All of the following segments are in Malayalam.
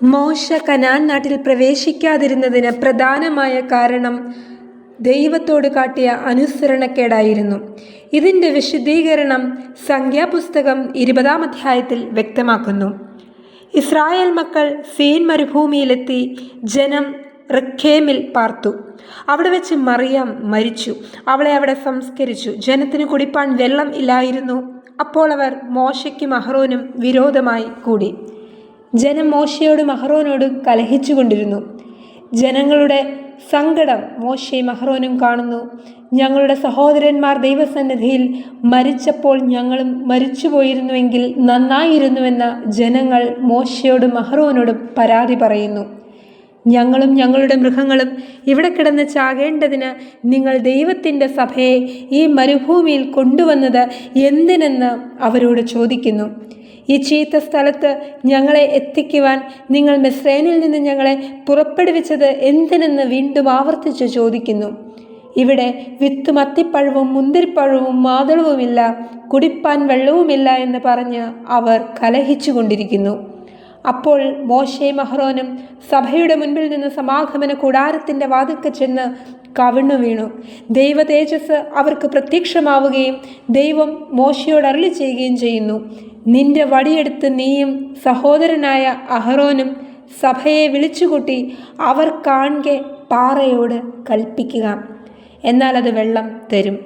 മോശ കനാൻ നാട്ടിൽ പ്രവേശിക്കാതിരുന്നതിന് പ്രധാനമായ കാരണം ദൈവത്തോട് കാട്ടിയ അനുസരണക്കേടായിരുന്നു. ഇതിൻ്റെ വിശദീകരണം സംഖ്യാപുസ്തകം 20-ാം അധ്യായത്തിൽ വ്യക്തമാക്കുന്നു. ഇസ്രായേൽ മക്കൾ സീൻ മരുഭൂമിയിലെത്തി. ജനം റെഖേമിൽ പാർത്തു. അവിടെ വെച്ച് മറിയാം മരിച്ചു. അവളെ അവിടെ സംസ്കരിച്ചു. ജനത്തിന് കുടിപ്പാൻ വെള്ളം ഇല്ലായിരുന്നു. അപ്പോൾ അവർ മോശയ്ക്കും അഹ്റോനും വിരോധമായി കൂടി. ജനം മോശയോടും അഹ്റോനോടും കലഹിച്ചു കൊണ്ടിരുന്നു. ജനങ്ങളുടെ സങ്കടം മോശയും അഹ്റോനും കാണുന്നു. ഞങ്ങളുടെ സഹോദരന്മാർ ദൈവസന്നിധിയിൽ മരിച്ചപ്പോൾ ഞങ്ങളും മരിച്ചുപോയിരുന്നുവെങ്കിൽ നന്നായിരുന്നുവെന്ന ജനങ്ങൾ മോശയോടും അഹ്റോനോടും പരാതി പറയുന്നു. ഞങ്ങളും ഞങ്ങളുടെ മൃഗങ്ങളും ഇവിടെ കിടന്ന് ചാകേണ്ടതിന് നിങ്ങൾ ദൈവത്തിൻ്റെ സഭയെ ഈ മരുഭൂമിയിൽ കൊണ്ടുവന്നത് എന്തിനെന്ന് അവരോട് ചോദിക്കുന്നു. ഈ ചീത്ത സ്ഥലത്ത് ഞങ്ങളെ എത്തിക്കുവാൻ നിങ്ങൾ മിസ്രൈമിൽ നിന്ന് ഞങ്ങളെ പുറപ്പെടുവിച്ചത് എന്തിനെന്ന് വീണ്ടും ആവർത്തിച്ച് ചോദിക്കുന്നു. ഇവിടെ വിത്തും അത്തിപ്പഴവും മുന്തിരിപ്പഴവും മാതളവുമില്ല, കുടിപ്പാൻ വെള്ളവുമില്ല എന്ന് പറഞ്ഞ് അവർ കലഹിച്ചു കൊണ്ടിരിക്കുന്നു. അപ്പോൾ മോശയും അഹ്റോനും സഭയുടെ മുൻപിൽ നിന്ന് സമാഗമന കൂടാരത്തിൻ്റെ വാതിൽക്കൽ ചെന്ന് കവിണ്ണു വീണു. ദൈവ തേജസ് അവർക്ക് പ്രത്യക്ഷമാവുകയും ദൈവം മോശയോട് അരുളി ചെയ്യുകയും ചെയ്യുന്നു. നിന്റെ വടിയെടുത്ത് നീയും സഹോദരനായ അഹ്റോനും സഭയെ വിളിച്ചുകൂട്ടി അവർ കാൺകെ പാറയോട് കൽപ്പിക്കുക, എന്നാൽ അത് വെള്ളം തരും.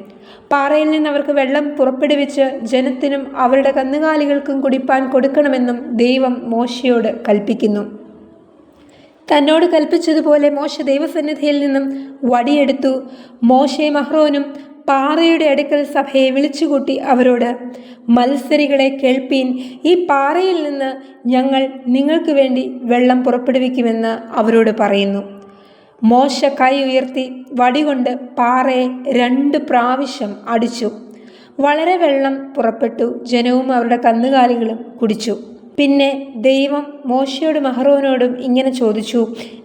പാറയിൽ നിന്ന് അവർക്ക് വെള്ളം പുറപ്പെടുവിച്ച് ജനത്തിനും അവരുടെ കന്നുകാലികൾക്കും കുടിപ്പാൻ കൊടുക്കണമെന്നും ദൈവം മോശയോട് കൽപ്പിക്കുന്നു. തന്നോട് കൽപ്പിച്ചതുപോലെ മോശ ദൈവസന്നിധിയിൽ നിന്നും വടിയെടുത്തു. മോശയും അഹ്റോനും പാറയുടെ അടുക്കൽ സഭയെ വിളിച്ചുകൂട്ടി അവരോട്, മത്സരികളെ കേൾപ്പീൻ, ഈ പാറയിൽ നിന്ന് ഞങ്ങൾ നിങ്ങൾക്ക് വേണ്ടി വെള്ളം പുറപ്പെടുവിക്കുമെന്ന് അവരോട് പറയുന്നു. മോശ കൈ ഉയർത്തി വടികൊണ്ട് പാറയെ 2 പ്രാവശ്യം അടിച്ചു. വളരെ വെള്ളം പുറപ്പെട്ടു. ജനവും അവരുടെ കന്നുകാലികളും കുടിച്ചു. പിന്നെ ദൈവം മോശയോടും അഹ്റോനോടും ഇങ്ങനെ ചോദിച്ചു,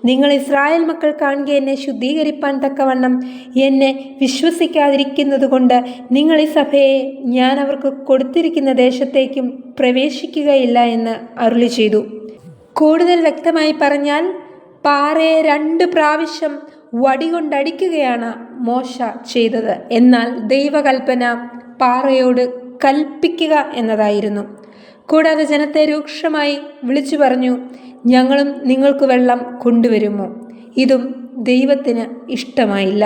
നിങ്ങൾ ഇസ്രായേൽ മക്കൾ കാണുക എന്നെ ശുദ്ധീകരിപ്പാൻ തക്കവണ്ണം എന്നെ വിശ്വസിക്കാതിരിക്കുന്നത് കൊണ്ട് നിങ്ങൾ ഈ സഭയെ ഞാൻ അവർക്ക് കൊടുത്തിരിക്കുന്ന ദേശത്തേക്കും പ്രവേശിക്കുകയില്ല എന്ന് അരുളി ചെയ്തു. കൂടുതൽ വ്യക്തമായി പറഞ്ഞാൽ പാറയെ 2 പ്രാവശ്യം വടികൊണ്ടടിക്കുകയാണ് മോശ ചെയ്തത്. എന്നാൽ ദൈവകൽപ്പന പാറയോട് കൽപ്പിക്കുക എന്നതായിരുന്നു. കൂടാതെ ജനത്തെ രൂക്ഷമായി വിളിച്ചു പറഞ്ഞു, ഞങ്ങളും നിങ്ങൾക്ക് വെള്ളം കൊണ്ടുവരുമോ? ഇതും ദൈവത്തിന് ഇഷ്ടമായില്ല.